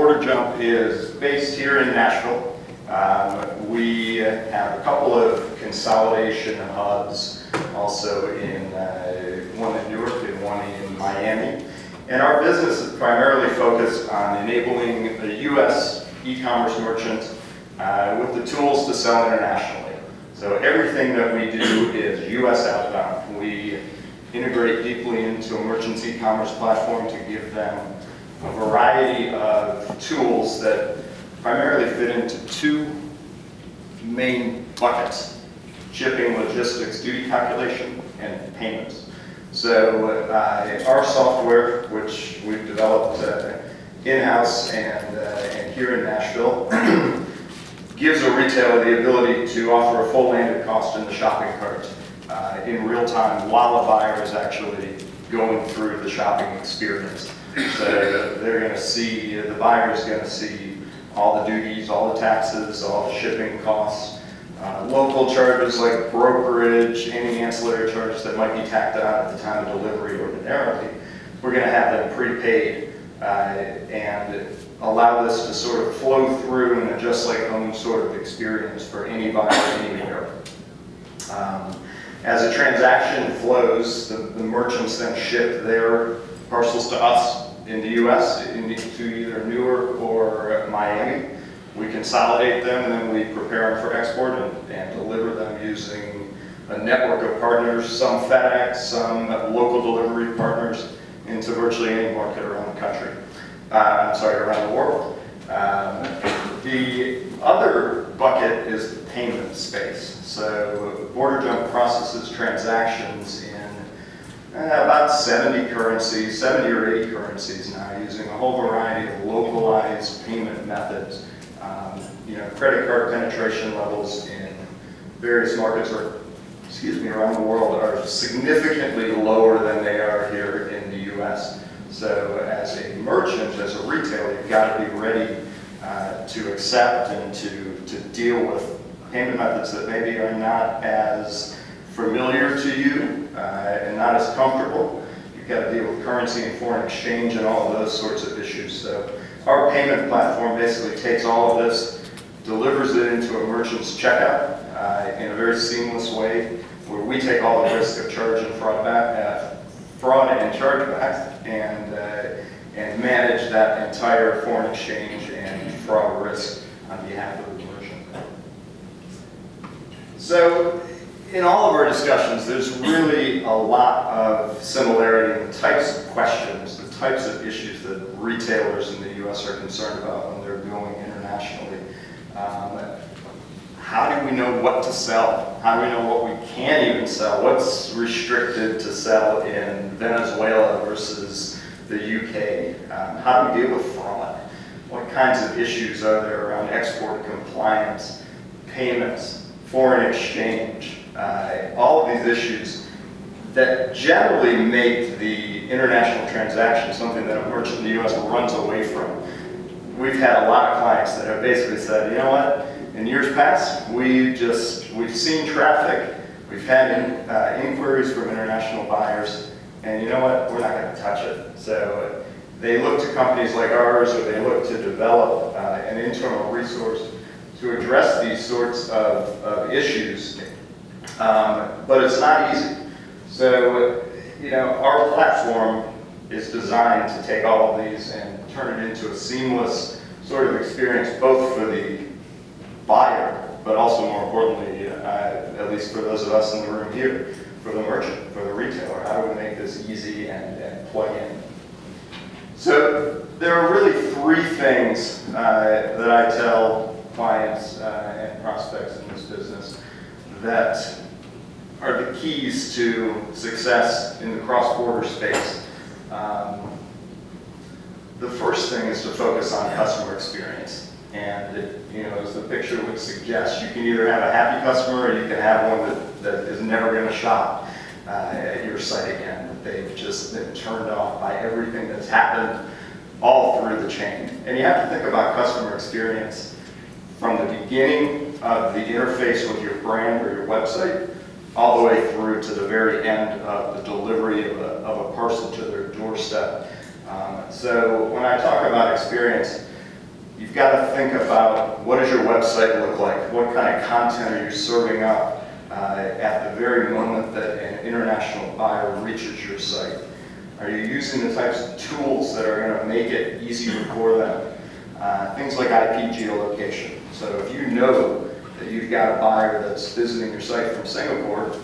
BorderJump is based here in Nashville. We have a couple of consolidation hubs, also in one in Newark and one in Miami. And our business is primarily focused on enabling a U.S. e-commerce merchant with the tools to sell internationally. So everything that we do is U.S. outbound. We integrate deeply into a merchant's e-commerce platform to give them a variety of tools that primarily fit into two main buckets: shipping, logistics, duty calculation, and payments. So our software, which we've developed in-house and here in Nashville, gives a retailer the ability to offer a full landed cost in the shopping cart in real time while a buyer is actually going through the shopping experience. So they're going to see, the buyer is going to see all the duties, all the taxes, all the shipping costs, local charges like brokerage, any ancillary charges that might be tacked on at the time of delivery ordinarily. We're going to have them prepaid and allow this to sort of flow through in a just like home sort of experience for any buyer anywhere. As a transaction flows, the merchants then ship their parcels to us in the U.S., to either Newark or Miami. We consolidate them and then we prepare them for export and deliver them using a network of partners, some FedEx, some local delivery partners, into virtually any market around the country. Around the world. The other bucket is the payment space. So BorderJump processes transactions in about 70 currencies, 70 or 80 currencies now, using a whole variety of localized payment methods. Credit card penetration levels in various markets around the world are significantly lower than they are here in the U.S. So as a merchant, as a retailer, you've got to be ready to accept and to deal with payment methods that maybe are not as familiar to you and not as comfortable. You've got to deal with currency and foreign exchange and all of those sorts of issues. So our payment platform basically takes all of this, delivers it into a merchant's checkout in a very seamless way, where we take all the risk of charge and fraud and chargebacks and manage that entire foreign exchange and fraud risk on behalf of the merchant. So in all of our discussions, there's really a lot of similarity in the types of questions, the types of issues that retailers in the U.S. are concerned about when they're going internationally. How do we know what to sell? How do we know what we can even sell? What's restricted to sell in Venezuela versus the UK? How do we deal with fraud? What kinds of issues are there around export compliance, payments, foreign exchange? All of these issues that generally make the international transaction something that a merchant in the US runs away from. We've had a lot of clients that have basically said, you know what, in years past, we've seen traffic, we've had inquiries from international buyers, and you know what, we're not going to touch it. So they look to companies like ours, or they look to develop an internal resource to address these sorts of issues, but it's not easy. So, our platform is designed to take all of these and turn it into a seamless sort of experience, both for the buyer, but also more importantly, at least for those of us in the room here, for the merchant, for the retailer. How do we make this easy and plug in? So there are really three things that I tell clients and prospects in this business that are the keys to success in the cross-border space. The first thing is to focus on customer experience. And as the picture would suggest, you can either have a happy customer or you can have one that is never going to shop at your site again. That they've just been turned off by everything that's happened all through the chain. And you have to think about customer experience from the beginning of the interface with your brand or your website all the way through to the very end of the delivery of a parcel to their doorstep. So when I talk about experience, you've got to think about what does your website look like? What kind of content are you serving up at the very moment that an international buyer reaches your site? Are you using the types of tools that are going to make it easier for them? Things like IP geolocation. So if you know that you've got a buyer that's visiting your site from Singapore,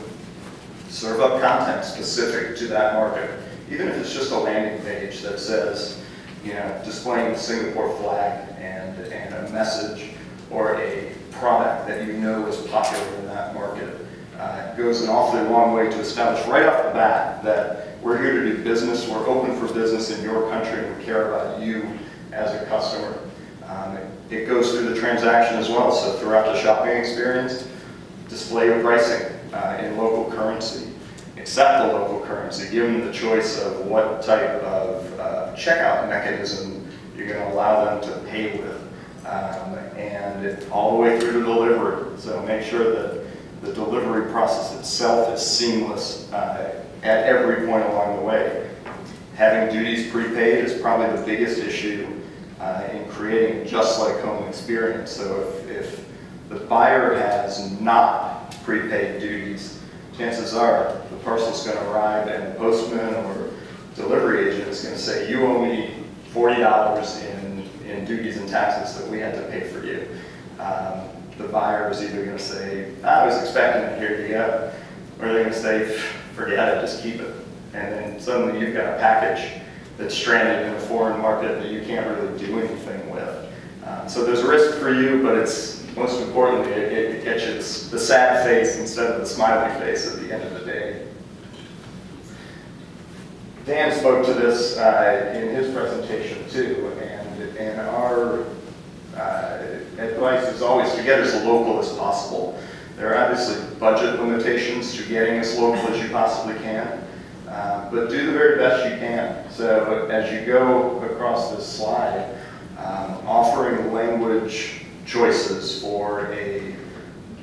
serve up content specific to that market. Even if it's just a landing page that says, you know, displaying the Singapore flag and a message or a product that you know is popular in that market. It goes an awfully long way to establish right off the bat that we're here to do business, we're open for business in your country, and we care about you as a customer. It goes through the transaction as well, so throughout the shopping experience, display your pricing in local currency, accept the local currency, give them the choice of what type of checkout mechanism you're going to allow them to pay with, and all the way through to delivery. So make sure that the delivery process itself is seamless at every point along the way. Having duties prepaid is probably the biggest issue in creating a just-like-home experience. So if the buyer has not prepaid duties, chances are the parcel's going to arrive and the postman or delivery agent is going to say, you owe me $40 in duties and taxes that we had to pay for you. The buyer is either going to say, I was expecting it, here you go, or they're going to say, forget it, just keep it. And then suddenly you've got a package that's stranded in a foreign market that you can't really do anything with. So there's risk for you, but it's, most importantly, it gets you the sad face instead of the smiley face at the end of the day. Dan spoke to this in his presentation too, and our advice is always to get as local as possible. There are obviously budget limitations to getting as local as you possibly can, but do the very best you can. So as you go across this slide, offering language choices for a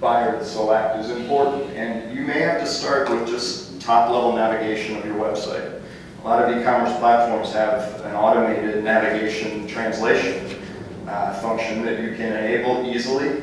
buyer to select is important, and you may have to start with just top-level navigation of your website. A lot of e-commerce platforms have an automated navigation translation function that you can enable easily.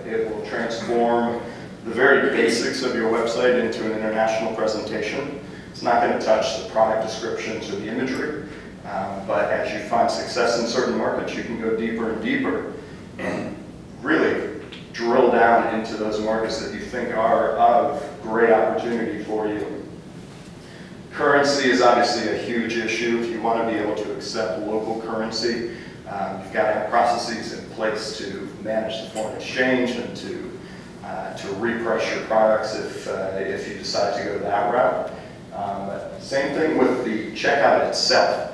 It will transform the very basics of your website into an international presentation. It's not going to touch the product descriptions or the imagery, but as you find success in certain markets, you can go deeper and deeper and really drill down into those markets that you think are of great opportunity for you. Currency is obviously a huge issue. If you want to be able to accept local currency, you've got to have processes in place to manage the foreign exchange and to reprice your products if you decide to go that route. Same thing with the checkout itself.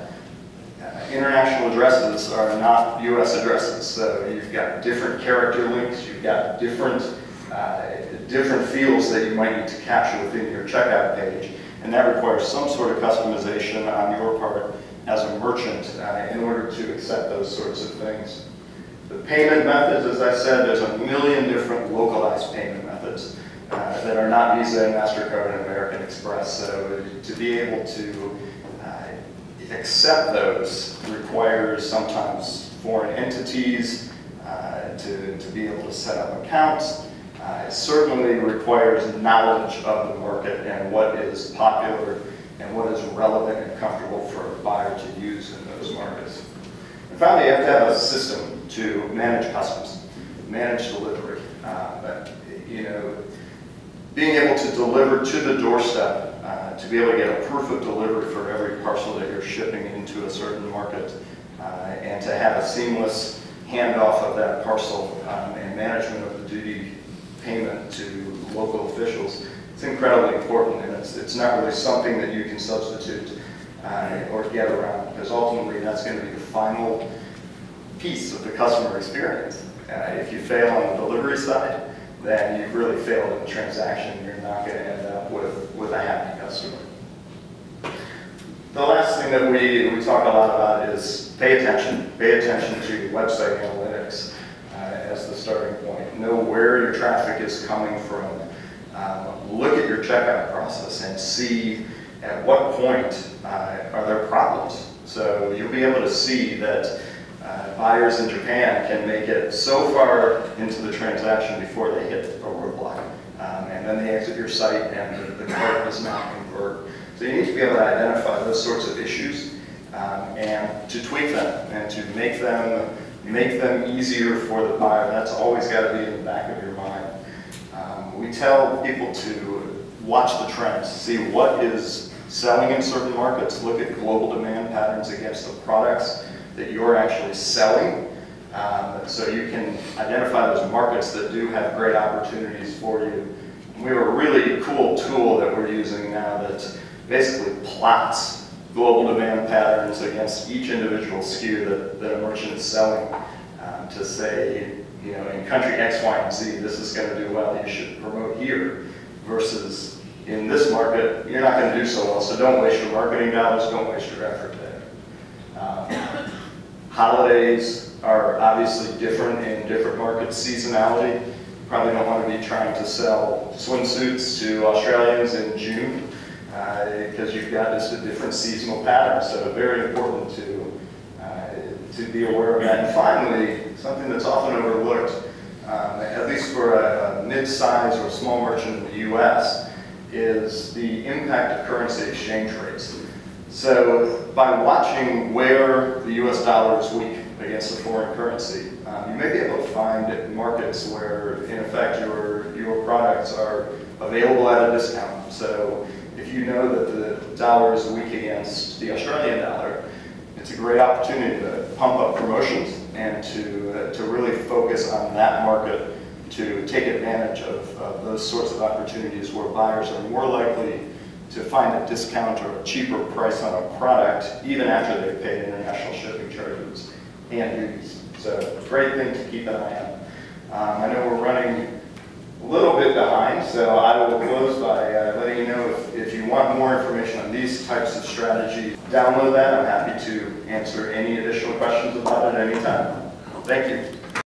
International addresses are not US addresses, so you've got different character links, you've got different fields that you might need to capture within your checkout page, and that requires some sort of customization on your part as a merchant in order to accept those sorts of things. The payment methods, as I said, there's a million different localized payment methods that are not Visa and MasterCard and American Express, so to be able to accept those requires sometimes foreign entities to be able to set up accounts. It certainly requires knowledge of the market and what is popular and what is relevant and comfortable for a buyer to use in those markets. And finally, you have to have a system to manage customs, manage delivery. You know, being able to deliver to the doorstep, to be able to get a proof of delivery for every parcel that you're shipping into a certain market, and to have a seamless handoff of that parcel and management of the duty payment to local officials, it's incredibly important, and it's not really something that you can substitute or get around, because ultimately that's going to be the final piece of the customer experience. If you fail on the delivery side, then you've really failed in the transaction. You're not going to end up with a happy customer. The last thing that we talk a lot about is pay attention. Pay attention to website analytics as the starting point. Know where your traffic is coming from. Look at your checkout process and see at what point are there problems. So you'll be able to see that buyers in Japan can make it so far into the transaction before they hit a roadblock. And then they exit your site and the cart does not convert. So you need to be able to identify those sorts of issues and to tweak them and to make them easier for the buyer. That's always got to be in the back of your mind. We tell people to watch the trends, see what is selling in certain markets, look at global demand patterns against the products that you're actually selling, so you can identify those markets that do have great opportunities for you. We have a really cool tool that we're using now that basically plots global demand patterns against each individual SKU that a merchant is selling to say, you know, in country X, Y, and Z, this is going to do well, you should promote here, versus in this market, you're not going to do so well, so don't waste your marketing dollars, don't waste your effort there. Holidays are obviously different in different markets. Seasonality, you probably don't want to be trying to sell swimsuits to Australians in June because you've got just a different seasonal pattern, so very important to be aware of that. And finally, something that's often overlooked, at least for a mid-size or small merchant in the US, is the impact of currency exchange rates. So by watching where the US dollar is weak against a foreign currency, you may be able to find markets where, in effect, your products are available at a discount. So if you know that the dollar is weak against the Australian dollar, it's a great opportunity to pump up promotions and to really focus on that market to take advantage of those sorts of opportunities where buyers are more likely to find a discount or a cheaper price on a product even after they've paid international shipping charges and duties. So great thing to keep an eye on. I know we're running a little bit behind, so I will close by letting you know if you want more information on these types of strategies, download that. I'm happy to answer any additional questions about it anytime. Thank you.